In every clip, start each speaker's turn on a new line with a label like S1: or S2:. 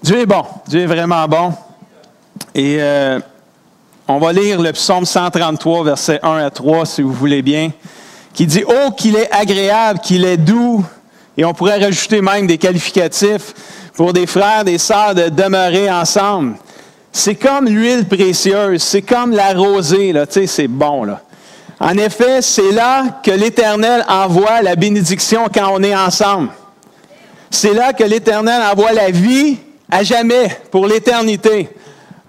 S1: Dieu est bon. Dieu est vraiment bon. Et on va lire le psaume 133, versets 1 à 3, si vous voulez bien, qui dit « Oh, qu'il est agréable, qu'il est doux ». Et on pourrait rajouter même des qualificatifs pour des frères, des sœurs de demeurer ensemble. C'est comme l'huile précieuse, c'est comme la rosée, là, tu sais, c'est bon, là. En effet, c'est là que l'Éternel envoie la bénédiction quand on est ensemble. C'est là que l'Éternel envoie la vie à jamais, pour l'éternité.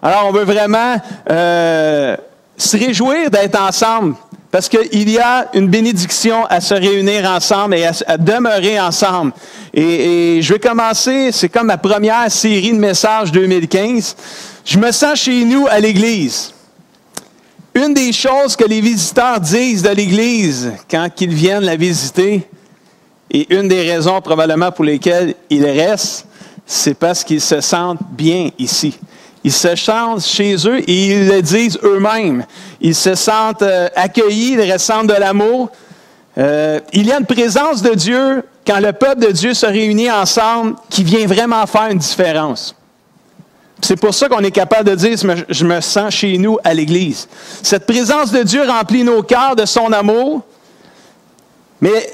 S1: Alors, on veut vraiment se réjouir d'être ensemble, parce qu'il y a une bénédiction à se réunir ensemble et à demeurer ensemble. Et je vais commencer, c'est comme ma première série de messages 2015. Je me sens chez nous à l'Église. Une des choses que les visiteurs disent de l'Église quand ils viennent la visiter, et une des raisons probablement pour lesquelles ils restent, c'est parce qu'ils se sentent bien ici. Ils se sentent chez eux et ils le disent eux-mêmes. Ils se sentent accueillis, ils ressentent de l'amour. Il y a une présence de Dieu, quand le peuple de Dieu se réunit ensemble, qui vient vraiment faire une différence. C'est pour ça qu'on est capable de dire « Je me sens chez nous à l'Église ». Cette présence de Dieu remplit nos cœurs de son amour, mais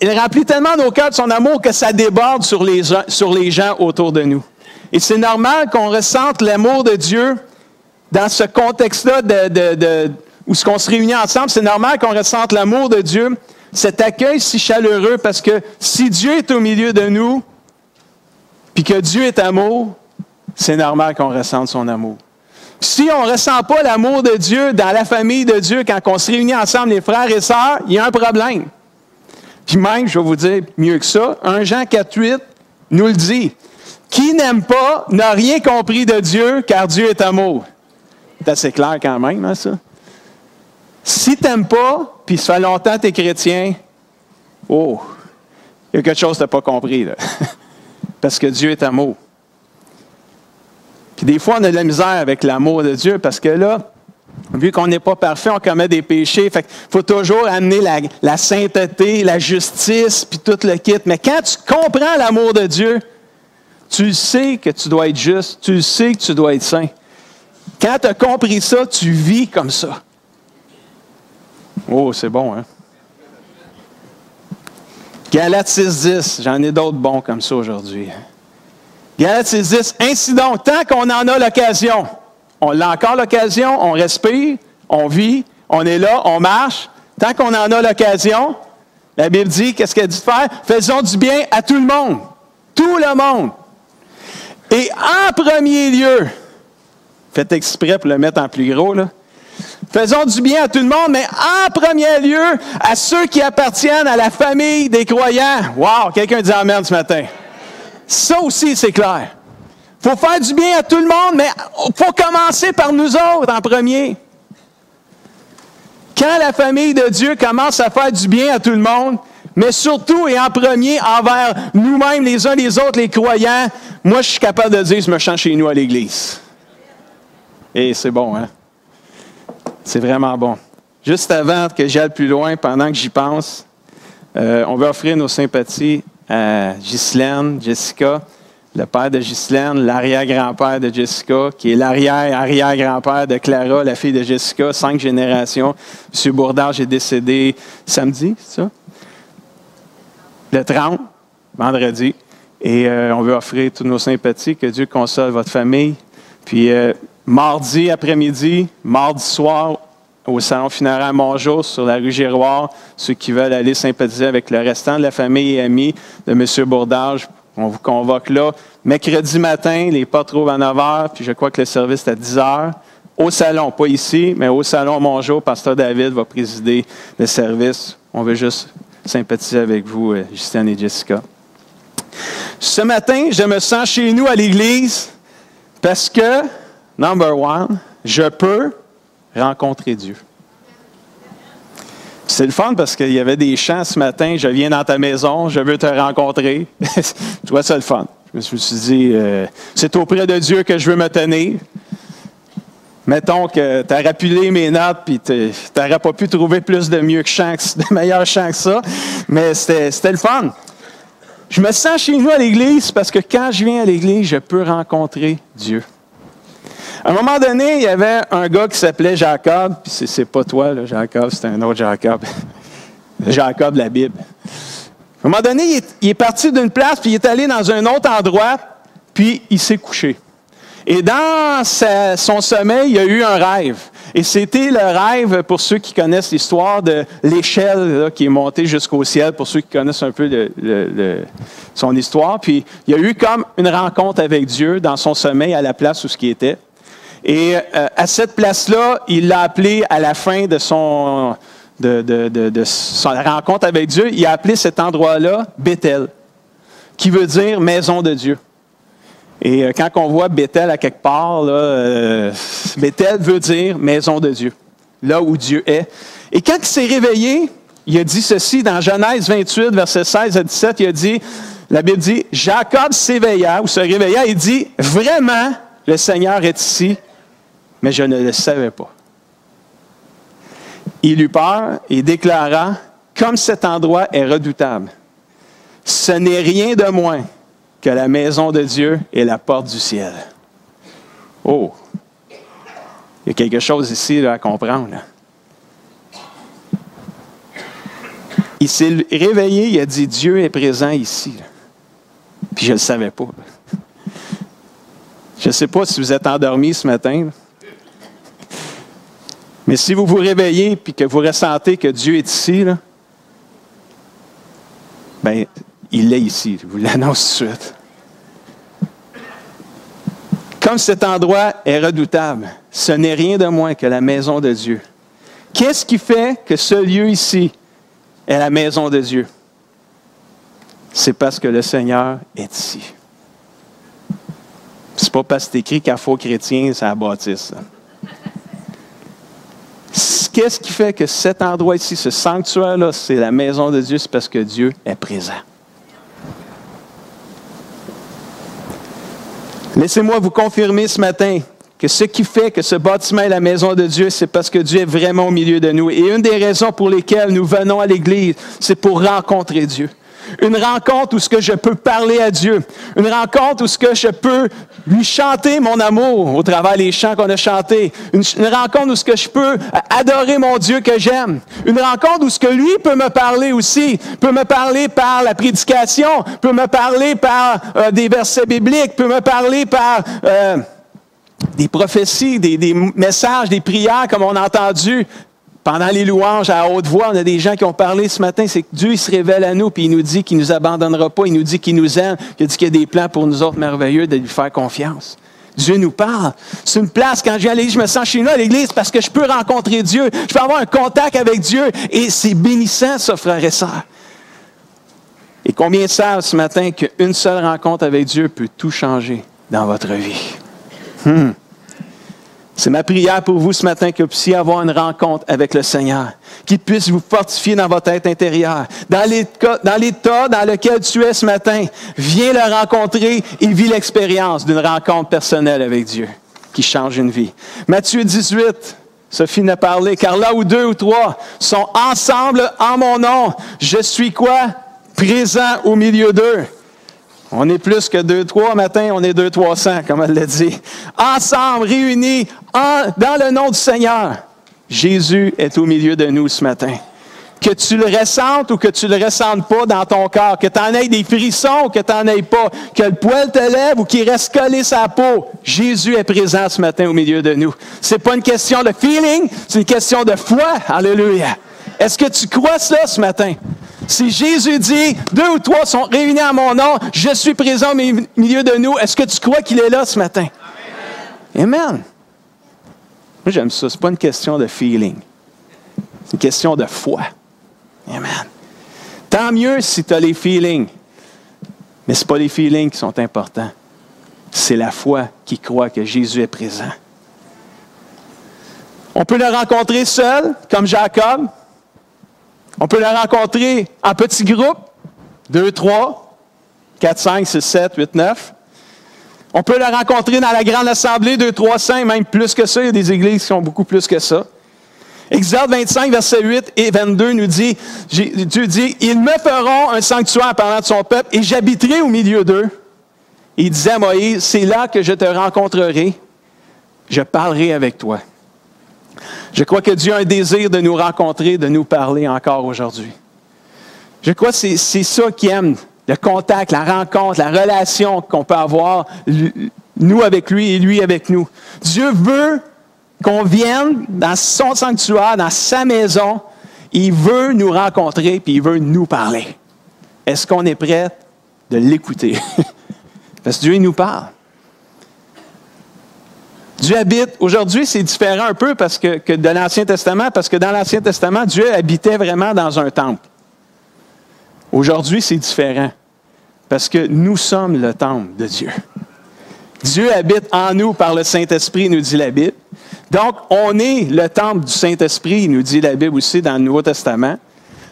S1: il remplit tellement nos cœurs de son amour que ça déborde sur les gens autour de nous. Et c'est normal qu'on ressente l'amour de Dieu dans ce contexte-là où on se réunit ensemble. C'est normal qu'on ressente l'amour de Dieu, cet accueil si chaleureux, parce que si Dieu est au milieu de nous, puis que Dieu est amour, c'est normal qu'on ressente son amour. Si on ne ressent pas l'amour de Dieu dans la famille de Dieu, quand on se réunit ensemble, les frères et sœurs, il y a un problème. Puis même, je vais vous dire mieux que ça, 1 Jean 4,8 nous le dit. Qui n'aime pas n'a rien compris de Dieu, car Dieu est amour. C'est assez clair quand même, hein, ça? Si tu n'aimes pas, puis ça fait longtemps que tu es chrétien, oh, il y a quelque chose que tu n'as pas compris, là. Parce que Dieu est amour. Puis des fois, on a de la misère avec l'amour de Dieu, parce que là, vu qu'on n'est pas parfait, on commet des péchés. Fait qu'il faut toujours amener la sainteté, la justice, puis tout le kit. Mais quand tu comprends l'amour de Dieu, tu sais que tu dois être juste, tu sais que tu dois être saint. Quand tu as compris ça, tu vis comme ça. Oh, c'est bon, hein? Galates 6,10, j'en ai d'autres bons comme ça aujourd'hui. Galates 6,10, ainsi donc, tant qu'on en a l'occasion, on a encore l'occasion, on respire, on vit, on est là, on marche. Tant qu'on en a l'occasion, la Bible dit, qu'est-ce qu'elle dit de faire? Faisons du bien à tout le monde. Tout le monde. Et en premier lieu, faites exprès pour le mettre en plus gros, là. Faisons du bien à tout le monde, mais en premier lieu, à ceux qui appartiennent à la famille des croyants. Wow, quelqu'un dit amen ce matin. Ça aussi, c'est clair. Il faut faire du bien à tout le monde, mais il faut commencer par nous autres en premier. Quand la famille de Dieu commence à faire du bien à tout le monde, mais surtout et en premier envers nous-mêmes, les uns les autres, les croyants, moi, je suis capable de dire, je me sens chez nous à l'Église. Et c'est bon, hein? C'est vraiment bon. Juste avant que j'aille plus loin, pendant que j'y pense, on veut offrir nos sympathies à Ghislaine, Jessica, le père de Ghislaine, l'arrière-grand-père de Jessica, qui est l'arrière-arrière-grand-père de Clara, la fille de Jessica, 5 générations. M. Bourdage est décédé samedi, c'est ça? Le 30, vendredi. Et on veut offrir toutes nos sympathies, que Dieu console votre famille. Puis mardi après-midi, mardi soir, au salon funéraire Montjour, sur la rue Giroir, ceux qui veulent aller sympathiser avec le restant de la famille et amis de M. Bourdage, on vous convoque là. Mercredi matin, les portes rouvrent à 9 h, puis je crois que le service est à 10 h. Au salon, pas ici, mais au salon Montjour, Pasteur David va présider le service. On veut juste sympathiser avec vous, Justine et Jessica. Ce matin, je me sens chez nous à l'Église parce que, number one, je peux rencontrer Dieu. C'est le fun parce qu'il y avait des chants ce matin, je viens dans ta maison, je veux te rencontrer. Tu vois, c'est le fun. Je me suis dit, c'est auprès de Dieu que je veux me tenir. Mettons que tu as rappelé mes notes puis tu n'aurais pas pu trouver plus de meilleurs chants que ça, mais c'était le fun. Je me sens chez nous à l'Église parce que quand je viens à l'Église, je peux rencontrer Dieu. À un moment donné, il y avait un gars qui s'appelait Jacob, puis c'est pas toi, là, Jacob, c'est un autre Jacob. Jacob de la Bible. À un moment donné, il est parti d'une place, puis il est allé dans un autre endroit, puis il s'est couché. Et dans son sommeil, il y a eu un rêve. Et c'était le rêve, pour ceux qui connaissent l'histoire, de l'échelle là, qui est montée jusqu'au ciel, pour ceux qui connaissent un peu son histoire. Puis il y a eu comme une rencontre avec Dieu dans son sommeil, à la place où ce qui était. Et à cette place-là, il l'a appelé à la fin de son rencontre avec Dieu, il a appelé cet endroit-là Béthel, qui veut dire maison de Dieu. Et quand on voit Béthel à quelque part, là, Béthel veut dire maison de Dieu, là où Dieu est. Et quand il s'est réveillé, il a dit ceci dans Genèse 28, versets 16 à 17, il a dit, la Bible dit, Jacob s'éveilla, ou se réveilla, et dit, vraiment, le Seigneur est ici, mais je ne le savais pas. Il eut peur et déclara, comme cet endroit est redoutable, ce n'est rien de moins que la maison de Dieu est la porte du ciel. Oh! Il y a quelque chose ici là, à comprendre. Là. Il s'est réveillé, il a dit, Dieu est présent ici. Là. Puis je ne le savais pas. Là. Je ne sais pas si vous êtes endormi ce matin. Là. Mais si vous vous réveillez et que vous ressentez que Dieu est ici, là, bien, il est ici. Je vous l'annonce tout de suite. Comme cet endroit est redoutable, ce n'est rien de moins que la maison de Dieu. Qu'est-ce qui fait que ce lieu ici est la maison de Dieu? C'est parce que le Seigneur est ici. C'est pas parce que c'est écrit qu'à faux chrétien, ça bâtisse. Ça. Qu'est-ce qui fait que cet endroit ici, ce sanctuaire-là, c'est la maison de Dieu? C'est parce que Dieu est présent. Laissez-moi vous confirmer ce matin que ce qui fait que ce bâtiment est la maison de Dieu, c'est parce que Dieu est vraiment au milieu de nous. Et une des raisons pour lesquelles nous venons à l'Église, c'est pour rencontrer Dieu. Une rencontre où ce que je peux parler à Dieu. Une rencontre où ce que je peux lui chanter mon amour au travers des chants qu'on a chantés. Une rencontre où ce que je peux adorer mon Dieu que j'aime. Une rencontre où ce que lui peut me parler aussi. Peut me parler par la prédication. Peut me parler par des versets bibliques. Peut me parler par des prophéties, des messages, des prières comme on a entendu. Pendant les louanges à haute voix, on a des gens qui ont parlé ce matin, c'est que Dieu il se révèle à nous, puis il nous dit qu'il ne nous abandonnera pas, il nous dit qu'il nous aime, il dit qu'il y a des plans pour nous autres merveilleux, de lui faire confiance. Dieu nous parle. C'est une place, quand je viens à l'église, je me sens chez nous à l'église parce que je peux rencontrer Dieu, je peux avoir un contact avec Dieu, et c'est bénissant ça, frères et sœurs. Et combien savent ce matin qu'une seule rencontre avec Dieu peut tout changer dans votre vie? C'est ma prière pour vous ce matin que vous puissiez avoir une rencontre avec le Seigneur, qu'il puisse vous fortifier dans votre être intérieure. Dans l'état dans lequel tu es ce matin, viens le rencontrer et vis l'expérience d'une rencontre personnelle avec Dieu qui change une vie. Matthieu 18, Sophie n'a parlé, car là où 2 ou 3 sont ensemble en mon nom, je suis quoi? Présent au milieu d'eux. On est plus que 2-3 matin, on est 200-300, comme elle l'a dit. Ensemble, réunis, dans le nom du Seigneur. Jésus est au milieu de nous ce matin. Que tu le ressentes ou que tu ne le ressentes pas dans ton corps, que tu en aies des frissons ou que tu n'en aies pas, que le poil te lève ou qu'il reste collé sa peau, Jésus est présent ce matin au milieu de nous. Ce n'est pas une question de feeling, c'est une question de foi. Alléluia. Est-ce que tu crois cela ce matin? Si Jésus dit, 2 ou 3 sont réunis en mon nom, je suis présent au milieu de nous, est-ce que tu crois qu'il est là ce matin? Amen. Amen. Moi, j'aime ça. Ce n'est pas une question de feeling. C'est une question de foi. Amen. Tant mieux si tu as les feelings. Mais ce n'est pas les feelings qui sont importants. C'est la foi qui croit que Jésus est présent. On peut le rencontrer seul, comme Jacob. On peut le rencontrer en petits groupes, 2, 3, 4, 5, 6, 7, 8, 9. On peut le rencontrer dans la grande assemblée, 2, 3, 5, même plus que ça. Il y a des églises qui sont beaucoup plus que ça. Exode 25, versets 8 et 22 nous dit, Dieu dit, « Ils me feront un sanctuaire en parlant de son peuple et j'habiterai au milieu d'eux. » Il disait à Moïse, « C'est là que je te rencontrerai, je parlerai avec toi. » Je crois que Dieu a un désir de nous rencontrer, de nous parler encore aujourd'hui. Je crois que c'est ça qu'il aime, le contact, la rencontre, la relation qu'on peut avoir, nous avec lui et lui avec nous. Dieu veut qu'on vienne dans son sanctuaire, dans sa maison. Il veut nous rencontrer puis il veut nous parler. Est-ce qu'on est prêt de l'écouter? Parce que Dieu, il nous parle. Dieu habite. Aujourd'hui, c'est différent un peu parce que de l'Ancien Testament, parce que dans l'Ancien Testament, Dieu habitait vraiment dans un temple. Aujourd'hui, c'est différent parce que nous sommes le temple de Dieu. Dieu habite en nous par le Saint-Esprit, nous dit la Bible. Donc, on est le temple du Saint-Esprit, nous dit la Bible aussi dans le Nouveau Testament.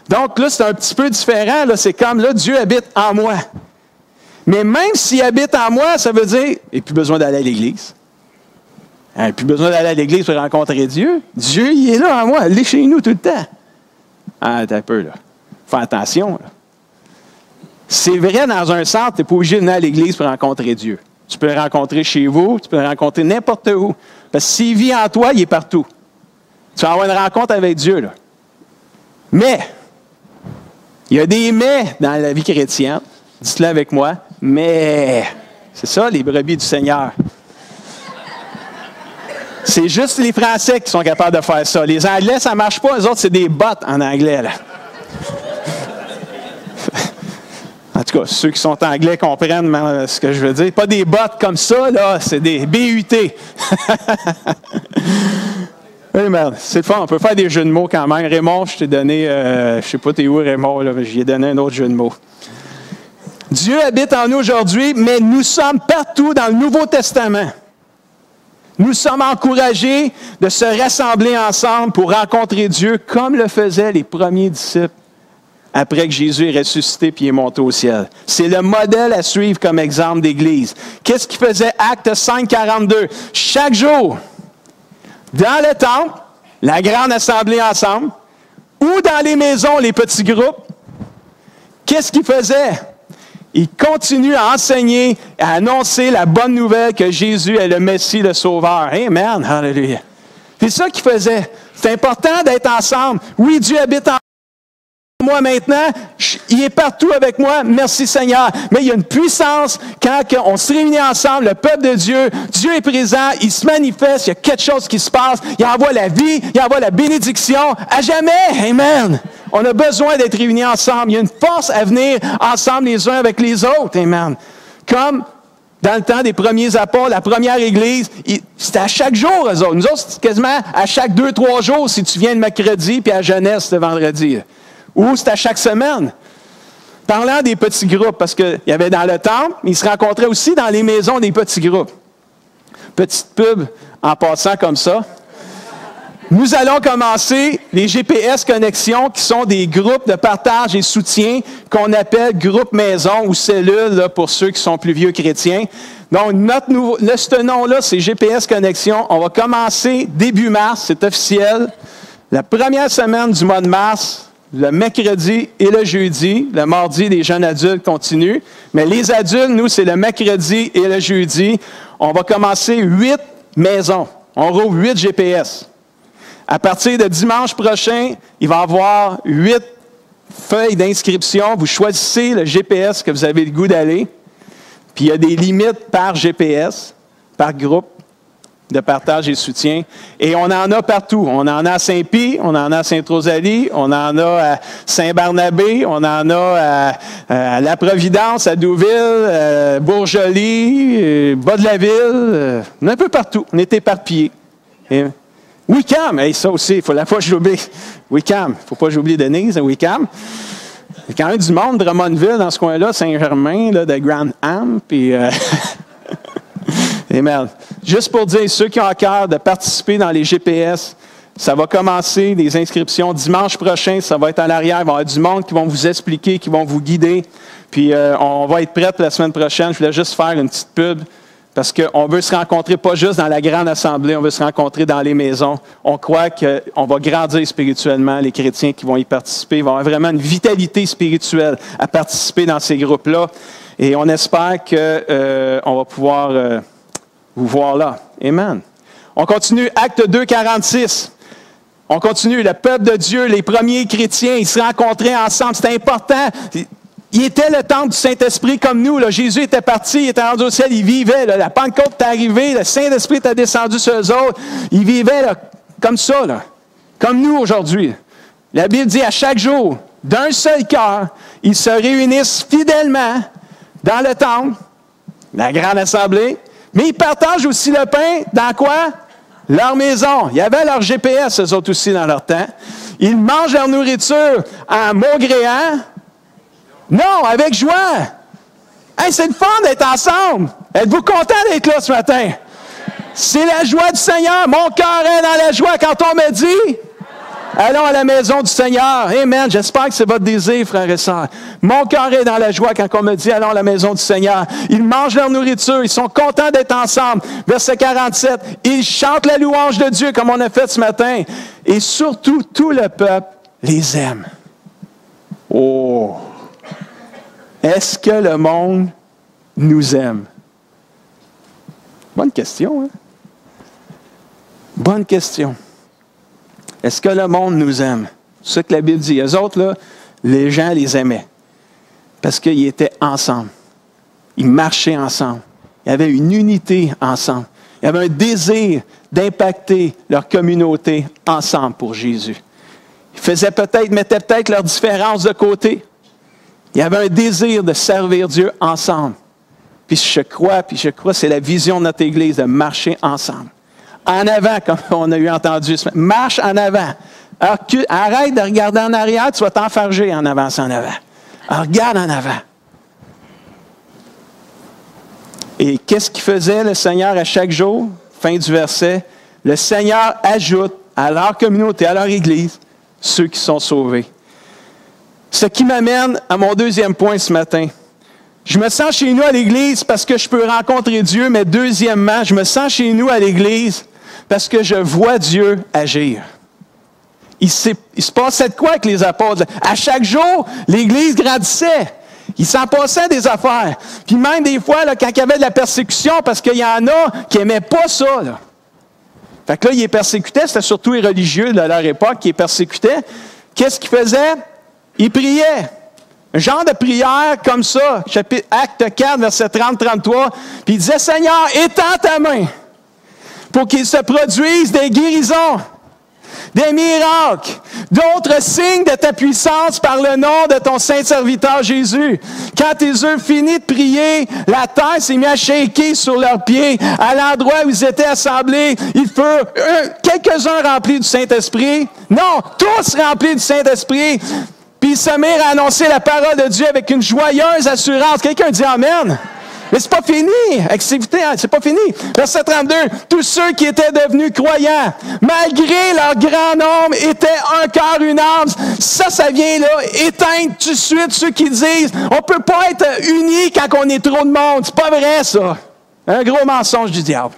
S1: Donc là, c'est un petit peu différent. Là, c'est comme là, Dieu habite en moi. Mais même s'il habite en moi, ça veut dire, il n'y a plus besoin d'aller à l'Église. Il n'y a plus besoin d'aller à l'Église pour rencontrer Dieu. Dieu, il est là en moi. Il est chez nous tout le temps. Ah, t'as un peu, là. Fais attention, là. C'est vrai, dans un sens, tu n'es pas obligé de venir à l'Église pour rencontrer Dieu. Tu peux le rencontrer chez vous, tu peux le rencontrer n'importe où. Parce que s'il vit en toi, il est partout. Tu vas avoir une rencontre avec Dieu, là. Mais, il y a des mais dans la vie chrétienne. Dites-le avec moi. Mais, c'est ça, les brebis du Seigneur. C'est juste les Français qui sont capables de faire ça. Les Anglais, ça ne marche pas. Eux autres, c'est des bots en anglais, là. En tout cas, ceux qui sont anglais comprennent ce que je veux dire. Pas des bots comme ça, là, c'est des BUT. Oui, merde, c'est le fun. On peut faire des jeux de mots quand même. Raymond, je t'ai donné, je ne sais pas t'es où, Raymond, là, mais j'y ai donné un autre jeu de mots. Dieu habite en nous aujourd'hui, mais nous sommes partout dans le Nouveau Testament. Nous sommes encouragés de se rassembler ensemble pour rencontrer Dieu comme le faisaient les premiers disciples après que Jésus est ressuscité puis est monté au ciel. C'est le modèle à suivre comme exemple d'Église. Qu'est-ce qu'il faisait? Acte 5, 42. Chaque jour, dans le temple, la grande assemblée ensemble, ou dans les maisons, les petits groupes, qu'est-ce qu'il faisait? Il continue à enseigner, à annoncer la bonne nouvelle que Jésus est le Messie, le Sauveur. Amen. Hallelujah. C'est ça qu'il faisait. C'est important d'être ensemble. Oui, Dieu habite en moi maintenant, il est partout avec moi, merci Seigneur. Mais il y a une puissance quand on se réunit ensemble, le peuple de Dieu, Dieu est présent, il se manifeste, il y a quelque chose qui se passe, il envoie la vie, il envoie la bénédiction à jamais. Amen. On a besoin d'être réunis ensemble. Il y a une force à venir ensemble les uns avec les autres. Amen. Comme dans le temps des premiers apôtres, la première Église, c'était à chaque jour, eux autres. Nous autres, c'est quasiment à chaque 2-3 jours si tu viens le mercredi, puis à Jeunesse le vendredi. Ou c'est à chaque semaine. Parlant des petits groupes, parce qu'il y avait dans le temple, mais ils se rencontraient aussi dans les maisons des petits groupes. Petite pub en passant comme ça. Nous allons commencer les GPS Connexion, qui sont des groupes de partage et soutien qu'on appelle groupes maison ou cellules là, pour ceux qui sont plus vieux chrétiens. Donc, ce nom-là, c'est GPS Connexion. On va commencer début mars, c'est officiel. La première semaine du mois de mars, le mercredi et le jeudi. Le mardi, les jeunes adultes continuent. Mais les adultes, nous, c'est le mercredi et le jeudi. On va commencer 8 maisons. On rouvre 8 GPS. À partir de dimanche prochain, il va y avoir 8 feuilles d'inscription. Vous choisissez le GPS que vous avez le goût d'aller. Puis il y a des limites par GPS, par groupe de partage et soutien. Et on en a partout. On en a à Saint-Pie, on en a à Sainte-Rosalie, on en a à Saint-Barnabé, on en a à La Providence, à Douville, Bourgeois, Bas-de-la-Ville, un peu partout. On est éparpillés. Wickham, ça aussi, il faut la fois que j'oublie. Wickham, il ne faut pas que j'oublie Denise, Wickham. Il y a quand même du monde, Drummondville, dans ce coin-là, Saint-Germain, là, de Grand-Am, puis... Amen. Juste pour dire, ceux qui ont à cœur de participer dans les GPS, ça va commencer, les inscriptions dimanche prochain, ça va être en arrière, il va y avoir du monde qui vont vous expliquer, qui vont vous guider, puis on va être prêts la semaine prochaine. Je voulais juste faire une petite pub Parce qu'on veut se rencontrer pas juste dans la grande assemblée, on veut se rencontrer dans les maisons. On croit qu'on va grandir spirituellement, les chrétiens qui vont y participer. Ils vont avoir vraiment une vitalité spirituelle à participer dans ces groupes-là. Et on espère qu'on va pouvoir vous voir là. Amen. On continue, Acte 2, 46. On continue, le peuple de Dieu, les premiers chrétiens, ils se rencontraient ensemble. C'était important. Il était le temple du Saint-Esprit comme nous. Là. Jésus était parti, il était rendu au ciel, il vivait. Là. La Pentecôte est arrivée, le Saint-Esprit était descendu sur eux autres. Ils vivaient là, comme ça, là, comme nous aujourd'hui. La Bible dit à chaque jour, d'un seul cœur, ils se réunissent fidèlement dans le temple, la grande assemblée, mais ils partagent aussi le pain dans quoi? Leur maison. Il y avait leur GPS, eux autres aussi, dans leur temps. Ils mangent leur nourriture en maugréant. Non, avec joie. Hey, c'est le fun d'être ensemble. Êtes-vous contents d'être là ce matin? C'est la joie du Seigneur. Mon cœur est dans la joie quand on me dit, allons à la maison du Seigneur. Amen. J'espère que c'est votre désir, frères et sœurs. Mon cœur est dans la joie quand on me dit, allons à la maison du Seigneur. Ils mangent leur nourriture. Ils sont contents d'être ensemble. Verset 47. Ils chantent la louange de Dieu comme on a fait ce matin. Et surtout, tout le peuple les aime. Oh! Est-ce que le monde nous aime? Bonne question, hein? Bonne question. Est-ce que le monde nous aime? C'est ce que la Bible dit. Eux autres, là, les gens les aimaient. Parce qu'ils étaient ensemble. Ils marchaient ensemble. Il y avait une unité ensemble. Il y avait un désir d'impacter leur communauté ensemble pour Jésus. Ils mettaient peut-être leurs différences de côté. Il y avait un désir de servir Dieu ensemble. Puis je crois, c'est la vision de notre Église, de marcher ensemble. En avant, comme on a eu entendu. Marche en avant. Alors, arrête de regarder en arrière, tu vas t'enfarger en avançant en avant. Alors, regarde en avant. Et qu'est-ce qu'il faisait le Seigneur à chaque jour? Fin du verset. Le Seigneur ajoute à leur communauté, à leur Église, ceux qui sont sauvés. Ce qui m'amène à mon deuxième point ce matin. Je me sens chez nous à l'Église parce que je peux rencontrer Dieu, mais deuxièmement, je me sens chez nous à l'Église parce que je vois Dieu agir. Il se passait de quoi avec les apôtres? À chaque jour, l'Église grandissait. Il s'en passait des affaires. Puis même des fois, là, quand il y avait de la persécution, parce qu'il y en a qui n'aimaient pas ça. Là. Fait que là, ils les persécutaient, c'était surtout les religieux de leur époque qui les persécutaient. Qu'est-ce qu'ils faisaient? Ils priaient. Un genre de prière comme ça, chapitre Acte 4, verset 30-33. Puis il disait, Seigneur, étends ta main pour qu'il se produise des guérisons, des miracles, d'autres signes de ta puissance par le nom de ton saint serviteur Jésus. Quand ils eurent fini de prier, la terre s'est mise à shaker sur leurs pieds. À l'endroit où ils étaient assemblés, ils furent quelques-uns remplis du Saint-Esprit. Non, tous remplis du Saint-Esprit. Puis ils se mirent à annoncer la parole de Dieu avec une joyeuse assurance. Quelqu'un dit Amen. Mais c'est pas fini. C'est pas fini. Verset 32. Tous ceux qui étaient devenus croyants, malgré leur grand nombre, étaient un cœur, une âme. Ça vient là éteindre tout de suite ceux qui disent on peut pas être unis quand on est trop de monde. C'est pas vrai, ça. Un gros mensonge du diable.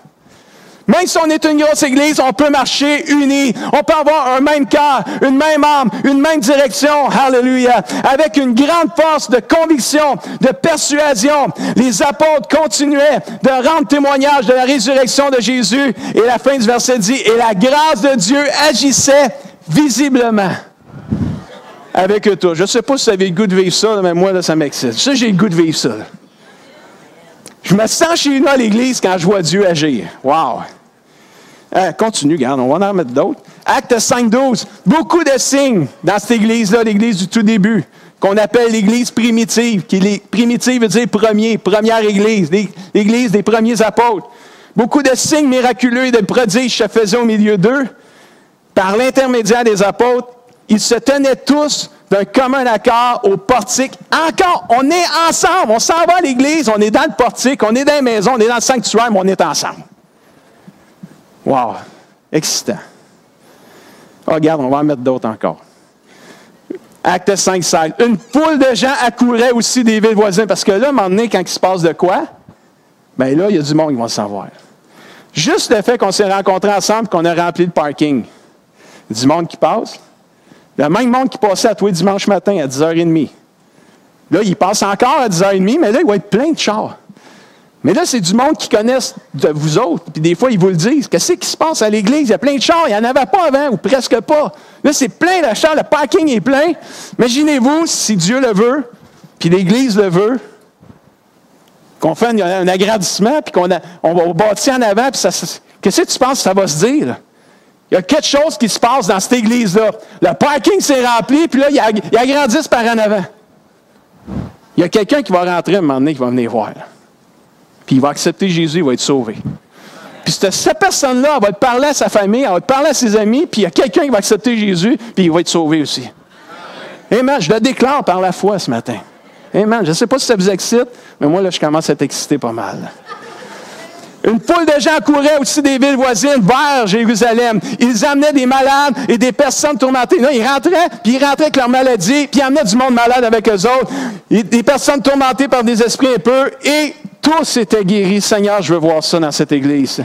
S1: Même si on est une grosse église, on peut marcher unis. On peut avoir un même cœur, une même âme, une même direction. Alléluia. Avec une grande force de conviction, de persuasion, les apôtres continuaient de rendre témoignage de la résurrection de Jésus. Et la fin du verset dit, et la grâce de Dieu agissait visiblement avec eux tous. Je ne sais pas si vous avez le goût de vivre ça, mais moi, là, ça m'excite. Ça, j'ai le goût de vivre ça. Là. Je me sens chez nous à l'église quand je vois Dieu agir. Wow! Continue, regarde, on va en remettre d'autres. Acte 5-12. Beaucoup de signes dans cette église-là, l'église du tout début, qu'on appelle l'église primitive. Primitive veut dire première église, l'église des premiers apôtres. Beaucoup de signes miraculeux et de prodiges se faisaient au milieu d'eux. Par l'intermédiaire des apôtres, ils se tenaient tous d'un commun accord au portique. Encore, on est ensemble. On s'en va à l'église, on est dans le portique, on est dans la maison, on est dans le sanctuaire, mais on est ensemble. Wow! Excitant. Oh, regarde, on va en mettre d'autres encore. Acte 5-16. Une foule de gens accourait aussi des villes voisines. Parce que là, à un moment donné, quand il se passe de quoi? bien là, il y a du monde qui va le savoir. Juste le fait qu'on s'est rencontrés ensemble, qu'on a rempli le parking. Il y a du monde qui passe. Le même monde qui passait à tous les dimanches matin à 10h30. Là, il passe encore à 10h30, mais là, il va être plein de chars. Mais là, c'est du monde qui connaissent de vous autres, puis des fois, ils vous le disent. Qu'est-ce qui se passe à l'église? Il y a plein de chars, il n'y en avait pas avant, ou presque pas. Là, c'est plein de chars, le parking est plein. Imaginez-vous, si Dieu le veut, puis l'Église le veut, qu'on fait un agrandissement, puis on va bâtir en avant, puis qu'est-ce que tu penses que ça va se dire, là? Il y a quelque chose qui se passe dans cette église-là. Le parking s'est rempli, puis là, ils agrandissent par en avant. Il y a quelqu'un qui va rentrer à un moment donné, qui va venir voir. Puis il va accepter Jésus, il va être sauvé. Puis cette personne-là, elle va te parler à sa famille, elle va te parler à ses amis, puis il y a quelqu'un qui va accepter Jésus, puis il va être sauvé aussi. Amen. Je le déclare par la foi ce matin. Amen. Je ne sais pas si ça vous excite, mais moi, là, je commence à être excité pas mal. Une foule de gens couraient aussi des villes voisines vers Jérusalem. Ils amenaient des malades et des personnes tourmentées. Là, ils rentraient avec leur maladie, puis ils amenaient du monde malade avec eux autres. Des personnes tourmentées par des esprits impurs, et tous étaient guéris. Seigneur, je veux voir ça dans cette église.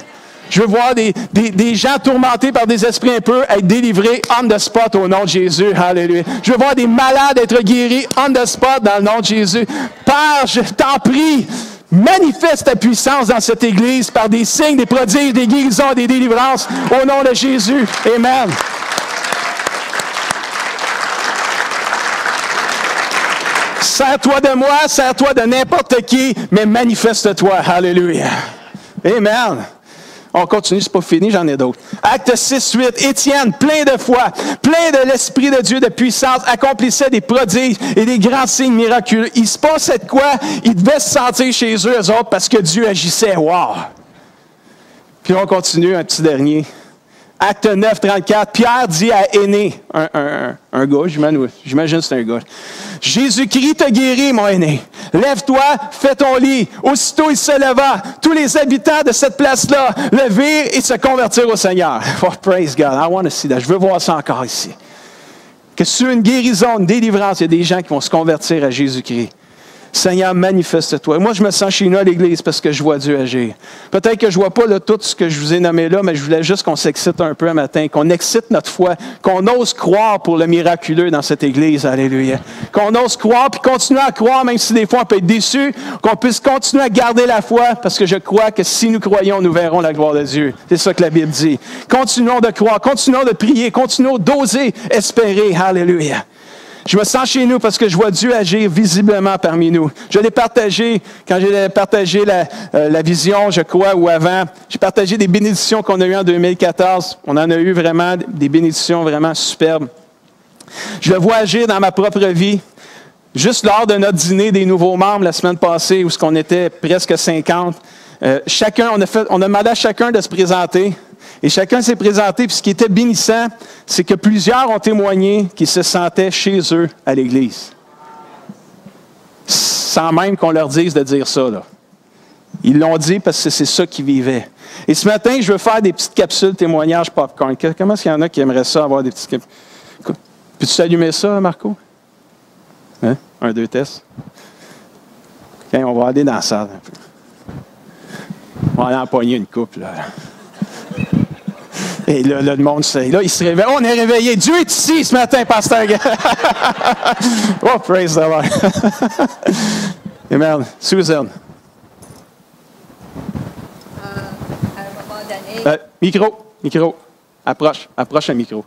S1: Je veux voir des gens tourmentés par des esprits impurs être délivrés on the spot au nom de Jésus. Alléluia. Je veux voir des malades être guéris on the spot dans le nom de Jésus. Père, je t'en prie, manifeste ta puissance dans cette église par des signes, des prodiges, des guérisons, des délivrances au nom de Jésus. Amen. Sers-toi de moi, sers-toi de n'importe qui, mais manifeste-toi. Alléluia. Amen. On continue, c'est pas fini, j'en ai d'autres. Acte 6, 8. Étienne, plein de foi, plein de l'Esprit de Dieu, de puissance, accomplissait des prodiges et des grands signes miraculeux. Il se passait de quoi? Ils devaient se sentir chez eux autres, parce que Dieu agissait. Wow! Puis on continue, un petit dernier. Acte 9, 34. Pierre dit à Aîné, un gars, j'imagine que c'est un gars. Jésus-Christ t'a guéri, mon aîné. Lève-toi, fais ton lit. Aussitôt, il se leva. Tous les habitants de cette place-là le virent et se convertirent au Seigneur. Oh, praise God. I want to see that. Je veux voir ça encore ici. Que sur une guérison, une délivrance, il y a des gens qui vont se convertir à Jésus-Christ. Seigneur, manifeste-toi. Moi, je me sens chez nous à l'Église parce que je vois Dieu agir. Peut-être que je ne vois pas là, tout ce que je vous ai nommé là, mais je voulais juste qu'on s'excite un peu un matin, qu'on excite notre foi, qu'on ose croire pour le miraculeux dans cette Église. Alléluia. Qu'on ose croire, puis continuer à croire, même si des fois on peut être déçu, qu'on puisse continuer à garder la foi, parce que je crois que si nous croyons, nous verrons la gloire de Dieu. C'est ça que la Bible dit. Continuons de croire, continuons de prier, continuons d'oser espérer. Alléluia. Je me sens chez nous parce que je vois Dieu agir visiblement parmi nous. Je l'ai partagé, quand j'ai partagé la vision, je crois, ou avant, j'ai partagé des bénédictions qu'on a eues en 2014. On en a eu vraiment des bénédictions vraiment superbes. Je le vois agir dans ma propre vie. Juste lors de notre dîner des nouveaux membres la semaine passée, où on était presque 50, on a demandé à chacun de se présenter. Et chacun s'est présenté, puis ce qui était bénissant, c'est que plusieurs ont témoigné qu'ils se sentaient chez eux à l'Église. Sans même qu'on leur dise de dire ça, là. Ils l'ont dit parce que c'est ça qu'ils vivaient. Et ce matin, je veux faire des petites capsules témoignages popcorn. Comment est-ce qu'il y en a qui aimeraient ça, avoir des petites capsules? Peux-tu allumer ça, Marco? Hein? 1, 2 tests. OK, on va aller dans la salle un peu. On va aller empoigner une coupe, là. Et là, le monde, là, il se réveille. Oh, on est réveillé. Dieu est ici ce matin, pasteur. Oh, praise the Lord. Amen. Susan.
S2: À un moment donné...
S1: Micro. Approche un micro.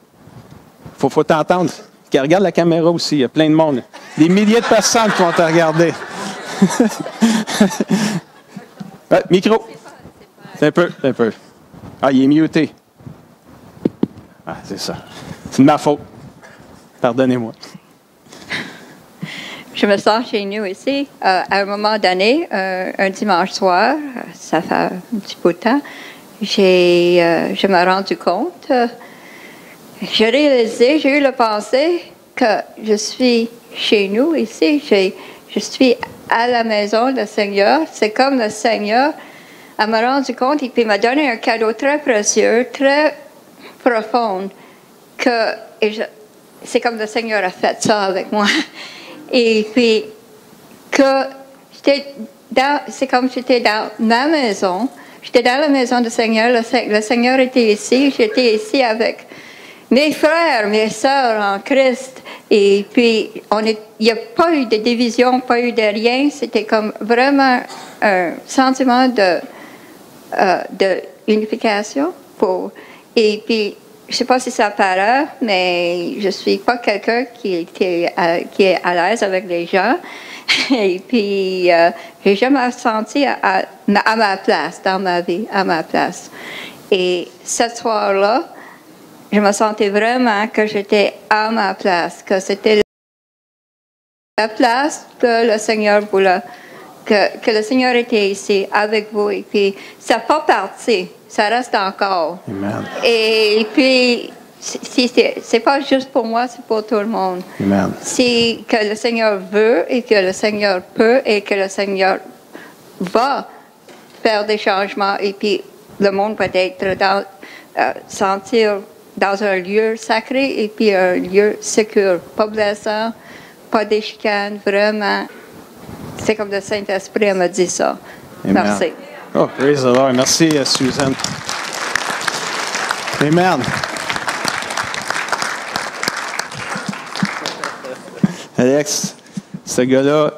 S1: Faut t'entendre. Regarde la caméra aussi. Il y a plein de monde. Des milliers de personnes qui vont te regarder. Micro. C'est un peu. Ah, il est muté. Ah, c'est ça. C'est de ma faute. Pardonnez-moi.
S2: Je me sens chez nous ici. À un moment donné, un dimanche soir, ça fait un petit peu de temps, je me suis rendu compte, j'ai réalisé, j'ai eu la pensée que je suis chez nous ici. Je suis à la maison du Seigneur. C'est comme le Seigneur m'a rendu compte et puis m'a donné un cadeau très précieux, très profond, c'est comme le Seigneur a fait ça avec moi. Et puis, que j'étais c'est comme j'étais dans ma maison. J'étais dans la maison du Seigneur. Le Seigneur était ici. J'étais ici avec mes frères, mes sœurs en Christ. Et puis, il n'y a pas eu de division, pas eu de rien. C'était comme vraiment un sentiment de unification. Et puis, je ne sais pas si ça paraît, mais je ne suis pas quelqu'un qui est à l'aise avec les gens. Et puis, j'ai jamais senti à ma place, dans ma vie, à ma place. Et ce soir-là, je me sentais vraiment que j'étais à ma place, que c'était la place que le Seigneur voulait, que le Seigneur était ici avec vous. Et puis, ça n'est pas parti, ça reste encore.
S1: Amen.
S2: Et puis, c'est pas juste pour moi, c'est pour tout le monde.
S1: Amen.
S2: C'est que le Seigneur veut et que le Seigneur peut et que le Seigneur va faire des changements. Et puis, le monde peut être sentir dans un lieu sacré et puis un lieu sécure, pas blessant, pas de chicanes, vraiment. C'est comme le Saint-Esprit m'a dit ça.
S1: Amen.
S2: Merci.
S1: Oh, praise the Lord. Merci, Suzanne. Amen. Alex, ce gars-là,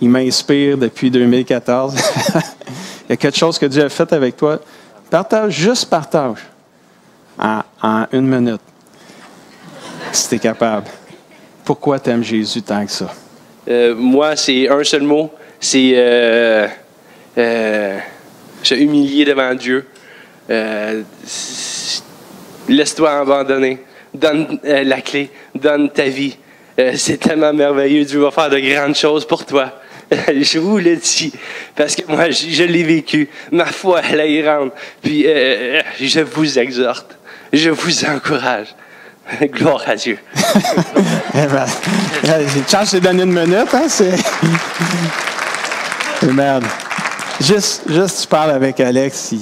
S1: il m'inspire depuis 2014. Il y a quelque chose que Dieu a fait avec toi. Partage en 1 minute, si tu es capable. Pourquoi tu aimes Jésus tant que ça?
S3: Moi, c'est un seul mot, c'est se humilier devant Dieu. Laisse-toi abandonner. Donne la clé. Donne ta vie. C'est tellement merveilleux. Dieu va faire de grandes choses pour toi. Je vous le dis, parce que moi, je l'ai vécu. Ma foi, elle est grande. Puis, je vous exhorte. Je vous encourage. Gloire à Dieu.
S1: J'ai une chance de donner 1 minute, hein? Merde. Juste, tu parles avec Alex,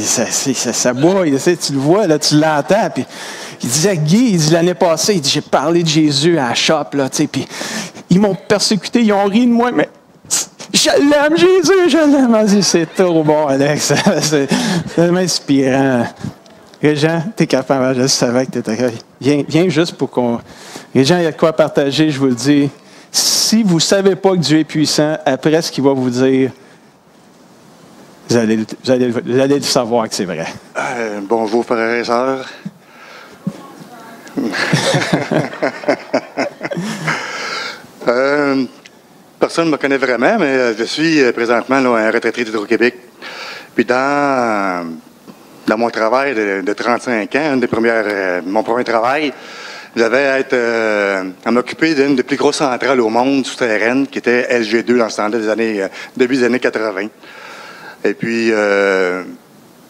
S1: ça boit, tu le vois, là, tu l'entends, puis il disait, Guy, il dit l'année passée, il dit, j'ai parlé de Jésus à la shop, là, tu sais, puis ils m'ont persécuté, ils ont ri de moi, mais je l'aime, Jésus, je l'aime. Vas-y, c'est trop bon, Alex, c'est tellement inspirant. Régent, t'es capable, je savais que t'étais capable. Viens juste pour qu'on... Régent, il y a de quoi partager, je vous le dis. Si vous ne savez pas que Dieu est puissant, après ce qu'il va vous dire, vous allez le savoir que c'est vrai.
S4: Bonjour, frères et sœurs. Personne ne me connaît vraiment, mais je suis présentement là, un retraité d'Hydro-Québec. Puis dans mon travail de 35 ans, mon premier travail, j'avais à m'occuper d'une des plus grosses centrales au monde souterraine, qui était LG2 dans ce temps-là, début des années 80. Et puis,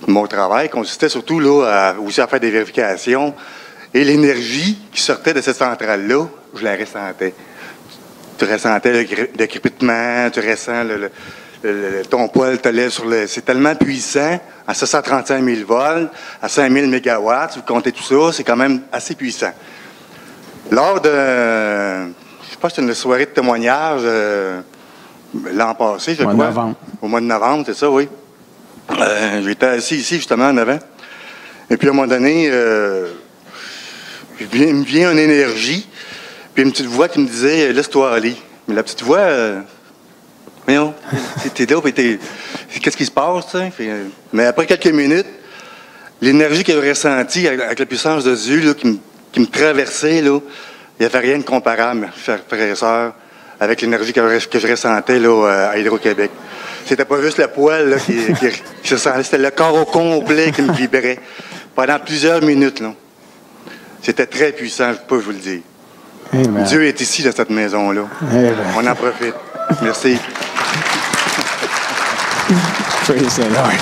S4: mon travail consistait surtout là, aussi à faire des vérifications. Et l'énergie qui sortait de cette centrale-là, je la ressentais. Tu ressentais le crépitement, tu ressens ton poil te lève sur le... C'est tellement puissant, à 735 000 volts, à 5000 mégawatts, si vous comptez tout ça, c'est quand même assez puissant. Lors de... Je pense que c'était une soirée de témoignage l'an passé, je crois. Au mois de novembre, c'est ça, oui. J'étais assis ici, justement, en avant. Et puis, à un moment donné, il me vient une énergie, puis une petite voix qui me disait « Laisse-toi aller ». Mais la petite voix... Mais non, t'es là, puis qu'est-ce qui se passe, tu sais? Mais après quelques minutes, l'énergie que j'ai ressentie avec la puissance de Dieu là, qui me traversait, là, il n'y avait rien de comparable, frères et sœurs, avec l'énergie que je ressentais là, à Hydro-Québec. C'était pas juste le poil là, qui se sentait, c'était le corps au complet qui me vibrait pendant plusieurs minutes. Là. C'était très puissant, je peux vous le dire. Amen. Dieu est ici, dans cette maison-là. Amen. On en profite. Merci.
S1: Praise the Lord.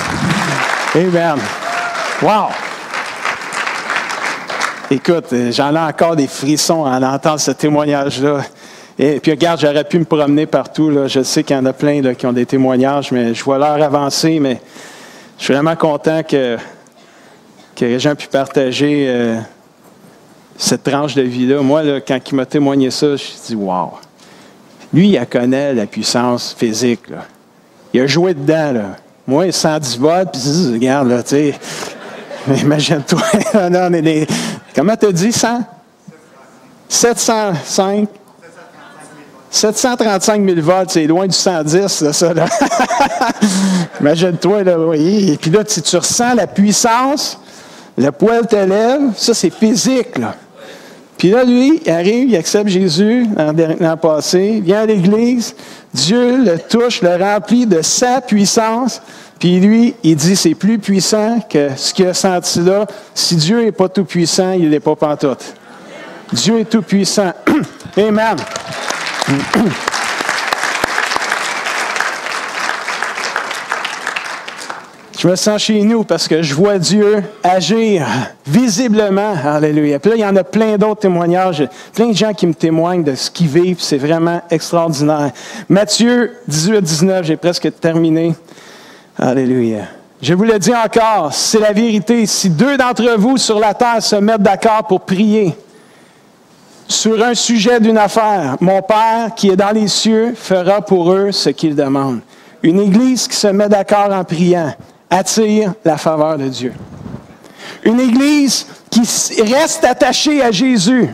S1: Amen. Wow! Écoute, j'en ai encore des frissons en entendant ce témoignage-là. Et puis regarde, j'aurais pu me promener partout. Là. Je sais qu'il y en a plein là, qui ont des témoignages, mais je vois l'heure avancer. Mais je suis vraiment content que les gens puissent partager cette tranche de vie-là. Moi, là, quand il m'a témoigné ça, je me suis dit, wow! Lui, il connaît la puissance physique. Là. Il a joué dedans, là. Moi, 110 volts, puis regarde, là, tu sais. Imagine-toi. Non, comment t'as dit, 100? 705? 735 000 volts, c'est loin du 110, là, ça, là. Imagine-toi, là, oui. Et puis là, tu ressens la puissance, le poil te lève, ça, c'est physique, là. Puis là, lui, il arrive, il accepte Jésus l'an passé, vient à l'Église, Dieu le touche, le remplit de sa puissance, puis lui, il dit, c'est plus puissant que ce qu'il a senti là. Si Dieu n'est pas tout puissant, il n'est pas pantoute. Dieu est tout puissant. Amen. Je me sens chez nous parce que je vois Dieu agir visiblement. Alléluia. Puis là, il y en a plein d'autres témoignages, plein de gens qui me témoignent de ce qu'ils vivent. C'est vraiment extraordinaire. Matthieu 18-19, j'ai presque terminé. Alléluia. Je vous le dis encore, c'est la vérité. Si deux d'entre vous sur la terre se mettent d'accord pour prier sur un sujet d'une affaire, mon Père qui est dans les cieux fera pour eux ce qu'ils demandent. Une Église qui se met d'accord en priant attire la faveur de Dieu. Une Église qui reste attachée à Jésus,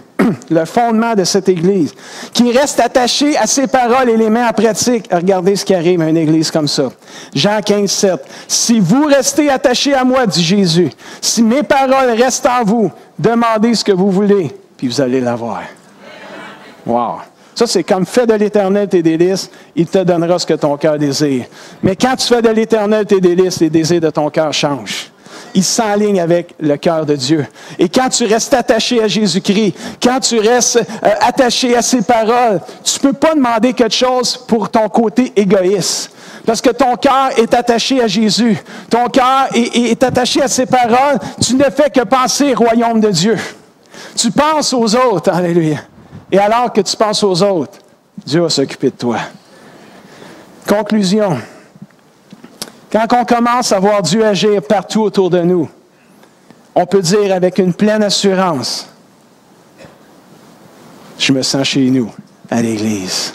S1: le fondement de cette Église, qui reste attachée à ses paroles et les met en pratique. Regardez ce qui arrive à une Église comme ça. Jean 15, 7. Si vous restez attachés à moi, dit Jésus, si mes paroles restent en vous, demandez ce que vous voulez, puis vous allez l'avoir. Wow! Ça, c'est comme fais de l'Éternel tes délices, il te donnera ce que ton cœur désire. Mais quand tu fais de l'Éternel tes délices, les désirs de ton cœur changent. Ils s'enlignent avec le cœur de Dieu. Et quand tu restes attaché à Jésus-Christ, quand tu restes attaché à ses paroles, tu ne peux pas demander quelque chose pour ton côté égoïste. Parce que ton cœur est attaché à Jésus. Ton cœur est attaché à ses paroles. Tu ne fais que penser au royaume de Dieu. Tu penses aux autres. Alléluia. Et alors que tu penses aux autres, Dieu va s'occuper de toi. Conclusion. Quand on commence à voir Dieu agir partout autour de nous, on peut dire avec une pleine assurance, je me sens chez nous, à l'Église.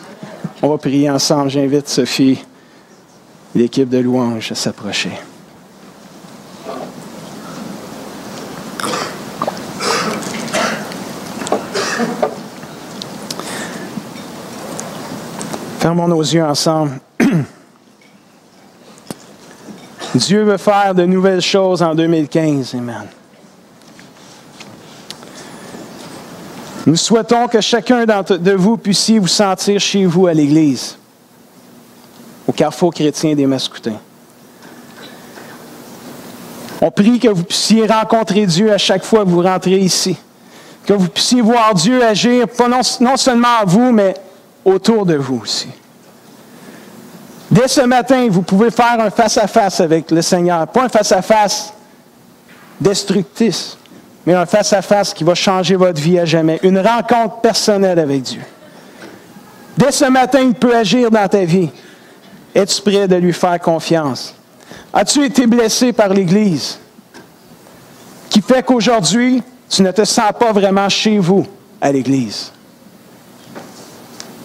S1: On va prier ensemble. J'invite Sophie, l'équipe de louanges, à s'approcher. Fermons nos yeux ensemble. Dieu veut faire de nouvelles choses en 2015. Amen. Nous souhaitons que chacun de vous puissiez vous sentir chez vous à l'Église, au Carrefour chrétien des Mascoutins. On prie que vous puissiez rencontrer Dieu à chaque fois que vous rentrez ici. Que vous puissiez voir Dieu agir, pas non seulement à vous, mais autour de vous aussi. Dès ce matin, vous pouvez faire un face-à-face avec le Seigneur. Pas un face-à-face destructif, mais un face-à-face qui va changer votre vie à jamais. Une rencontre personnelle avec Dieu. Dès ce matin, il peut agir dans ta vie. Es-tu prêt de lui faire confiance? As-tu été blessé par l'Église? Qui fait qu'aujourd'hui, tu ne te sens pas vraiment chez vous à l'Église.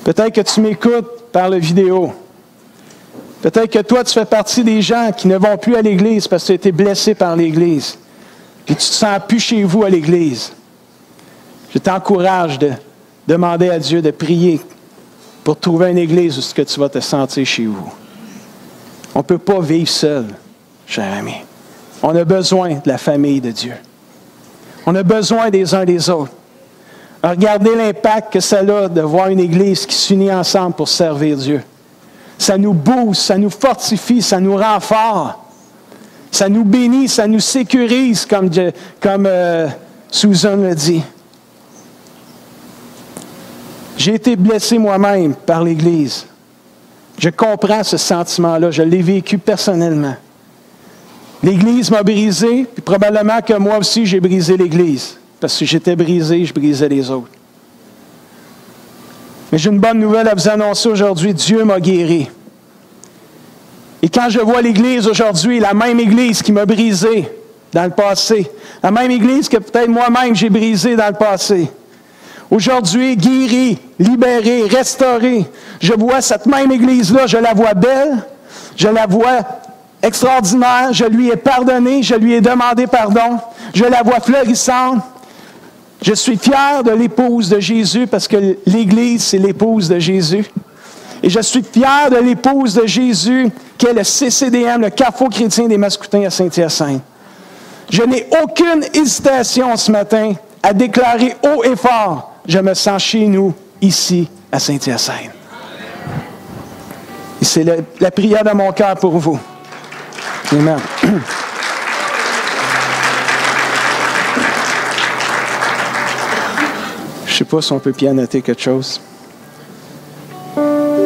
S1: Peut-être que tu m'écoutes par la vidéo. Peut-être que toi, tu fais partie des gens qui ne vont plus à l'Église parce que tu as été blessé par l'Église. Puis tu ne te sens plus chez vous à l'Église. Je t'encourage de demander à Dieu de prier pour trouver une Église où tu vas te sentir chez vous. On ne peut pas vivre seul, cher ami. On a besoin de la famille de Dieu. On a besoin des uns des autres. Regardez l'impact que ça a de voir une Église qui s'unit ensemble pour servir Dieu. Ça nous booste, ça nous fortifie, ça nous rend forts. Ça nous bénit, ça nous sécurise, comme Susan le dit. J'ai été blessé moi-même par l'Église. Je comprends ce sentiment-là, je l'ai vécu personnellement. L'Église m'a brisé, puis probablement que moi aussi j'ai brisé l'Église. Parce que j'étais brisé, je brisais les autres. Mais j'ai une bonne nouvelle à vous annoncer aujourd'hui. Dieu m'a guéri. Et quand je vois l'Église aujourd'hui, la même Église qui m'a brisé dans le passé, la même Église que peut-être moi-même j'ai brisé dans le passé, aujourd'hui, guéri, libéré, restauré, je vois cette même Église-là, je la vois belle, Je la vois extraordinaire. Je lui ai pardonné. Je lui ai demandé pardon. Je la vois florissante. Je suis fier de l'épouse de Jésus parce que l'Église, c'est l'épouse de Jésus. Et je suis fier de l'épouse de Jésus qui est le CCDM, le Carrefour chrétien des Mascoutins à Saint-Hyacinthe. Je n'ai aucune hésitation ce matin à déclarer haut et fort, je me sens chez nous, ici, à Saint-Hyacinthe. Et c'est la prière de mon cœur pour vous. Amen. Je ne sais pas si on peut pianoter quelque chose.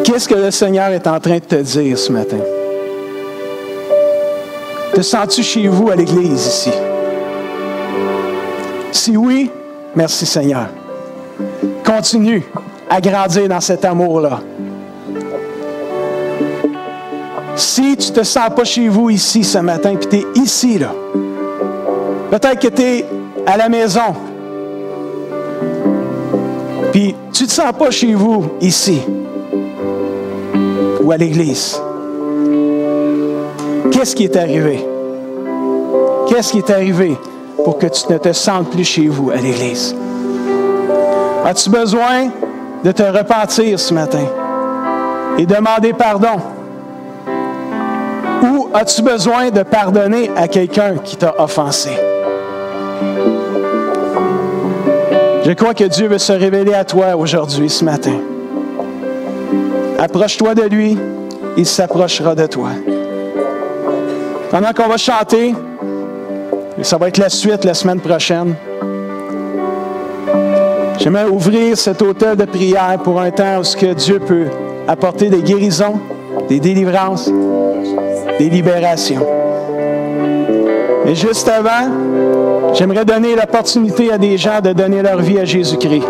S1: Qu'est-ce que le Seigneur est en train de te dire ce matin? Te sens-tu chez vous à l'Église ici? Si oui, merci Seigneur. Continue à grandir dans cet amour-là. Si tu ne te sens pas chez vous ici ce matin, puis tu es ici, là, peut-être que tu es à la maison, puis tu ne te sens pas chez vous ici, ou à l'Église. Qu'est-ce qui est arrivé? Qu'est-ce qui est arrivé pour que tu ne te sentes plus chez vous à l'Église? As-tu besoin de te repentir ce matin et demander pardon? Ou as-tu besoin de pardonner à quelqu'un qui t'a offensé? Je crois que Dieu veut se révéler à toi aujourd'hui, ce matin. Approche-toi de lui, il s'approchera de toi. Pendant qu'on va chanter, et ça va être la suite la semaine prochaine, j'aimerais ouvrir cet autel de prière pour un temps où ce que Dieu peut apporter des guérisons, des délivrances, des libérations. Et juste avant, j'aimerais donner l'opportunité à des gens de donner leur vie à Jésus-Christ.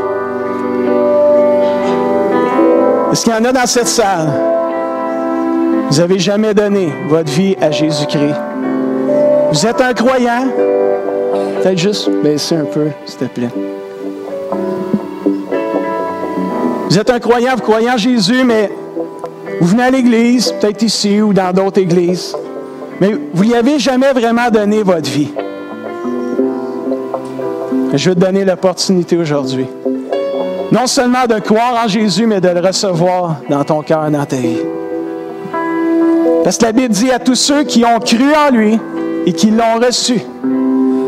S1: Est-ce qu'il y en a dans cette salle? Vous n'avez jamais donné votre vie à Jésus-Christ. Vous êtes un croyant. Peut-être juste baisser un peu, s'il te plaît. Vous êtes un croyant, vous croyez en Jésus, mais vous venez à l'Église, peut-être ici ou dans d'autres églises, mais vous n'y avez jamais vraiment donné votre vie. Je vais te donner l'opportunité aujourd'hui. Non seulement de croire en Jésus, mais de le recevoir dans ton cœur, dans ta vie. Parce que la Bible dit à tous ceux qui ont cru en lui et qui l'ont reçu,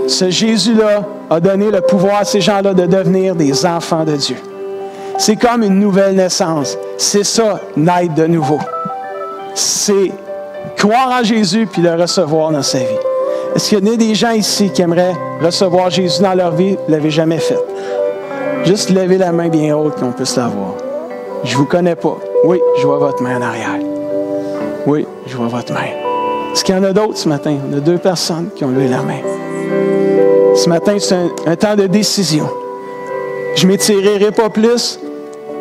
S1: ce Jésus-là a donné le pouvoir à ces gens-là de devenir des enfants de Dieu. C'est comme une nouvelle naissance. C'est ça, naître de nouveau. C'est croire en Jésus puis le recevoir dans sa vie. Est-ce qu'il y a des gens ici qui aimeraient recevoir Jésus dans leur vie? Vous ne l'avez jamais fait. Juste levez la main bien haute qu'on puisse la voir. Je ne vous connais pas. Oui, je vois votre main en arrière. Oui, je vois votre main. Est-ce qu'il y en a d'autres ce matin? On a 2 personnes qui ont levé la main. Ce matin, c'est un temps de décision. Je ne m'étirerai pas plus.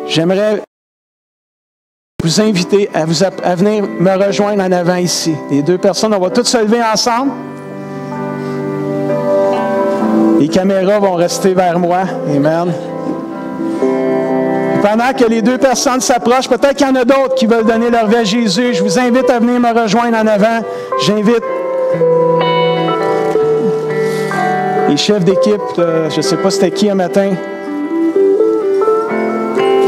S1: J'aimerais vous inviter à venir me rejoindre en avant ici. Les 2 personnes, on va toutes se lever ensemble. Les caméras vont rester vers moi. Amen. Pendant que les 2 personnes s'approchent, peut-être qu'il y en a d'autres qui veulent donner leur vie à Jésus. Je vous invite à venir me rejoindre en avant. J'invite les chefs d'équipe. Je ne sais pas c'était qui un matin.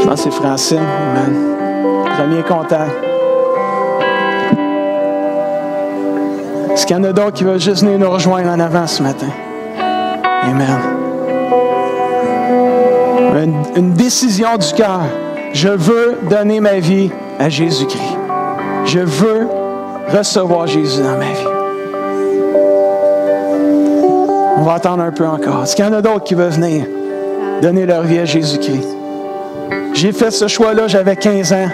S1: Je pense que c'est Francine. Amen. Premier contact. Est-ce qu'il y en a d'autres qui veulent juste venir nous rejoindre en avant ce matin? Amen. Une décision du cœur. Je veux donner ma vie à Jésus-Christ. Je veux recevoir Jésus dans ma vie. On va attendre un peu encore. Est-ce qu'il y en a d'autres qui veulent venir donner leur vie à Jésus-Christ? J'ai fait ce choix-là, j'avais 15 ans.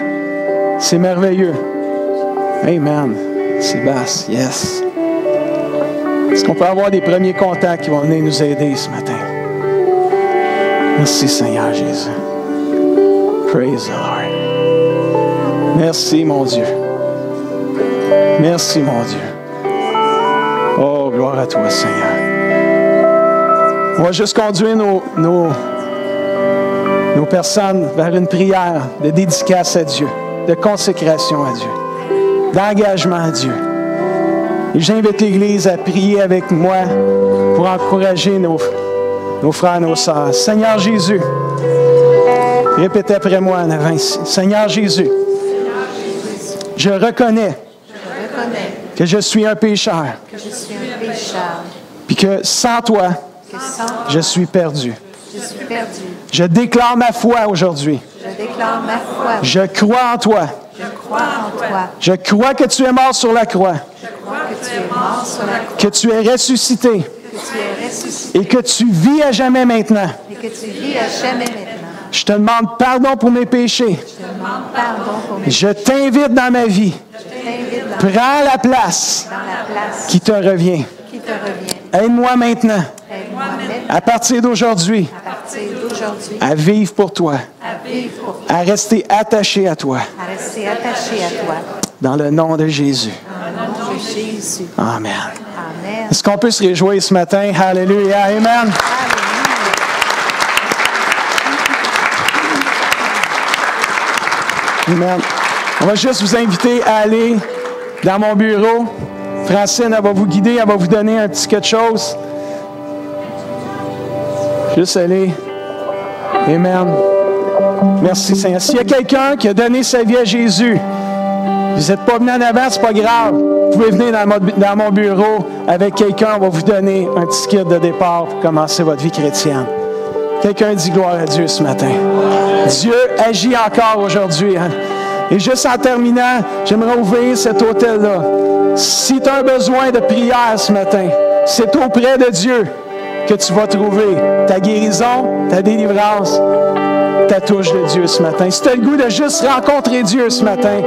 S1: C'est merveilleux. Amen. Sébastien, yes. Est-ce qu'on peut avoir des premiers contacts qui vont venir nous aider ce matin? Merci Seigneur Jésus. Praise the Lord. Merci mon Dieu. Merci mon Dieu. Oh, gloire à toi Seigneur. On va juste conduire nos personnes vers une prière de dédicace à Dieu, de consécration à Dieu. d'engagement, Dieu. Et j'invite l'Église à prier avec moi pour encourager nos frères et nos sœurs. Seigneur Jésus, répétez après moi en avant ici. Seigneur Jésus, je reconnais que je suis un pécheur. Puis que sans toi, je suis perdu. Je déclare ma foi aujourd'hui. Je crois en toi. Je crois que tu es mort sur la croix. Que tu es ressuscité. Et que tu vis à jamais maintenant. Je te demande pardon pour mes péchés. Je t'invite dans ma vie. Prends la place qui te revient. Aide-moi maintenant, à partir d'aujourd'hui, à vivre pour toi, à rester attaché à toi. Dans le nom de Jésus. Amen. Est-ce qu'on peut se réjouir ce matin? Alléluia. Amen. Amen. On va juste vous inviter à aller dans mon bureau. Francine, elle va vous guider, elle va vous donner un petit quelque chose. Juste aller. Amen. Merci Seigneur. S'il y a quelqu'un qui a donné sa vie à Jésus, vous n'êtes pas venu en avant, c'est pas grave. Vous pouvez venir dans mon bureau avec quelqu'un, on va vous donner un petit kit de départ pour commencer votre vie chrétienne. Quelqu'un dit gloire à Dieu ce matin. Dieu agit encore aujourd'hui. Hein? Et juste en terminant, j'aimerais ouvrir cet hôtel-là. Si tu as un besoin de prière ce matin, c'est auprès de Dieu que tu vas trouver ta guérison, ta délivrance, ta touche de Dieu ce matin. Si tu as le goût de juste rencontrer Dieu ce matin,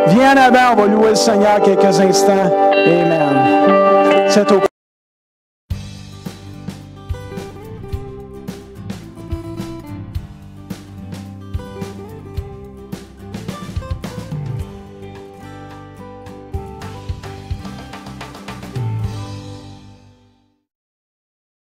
S1: viens en avant, on va louer le Seigneur quelques instants. Amen. C'est au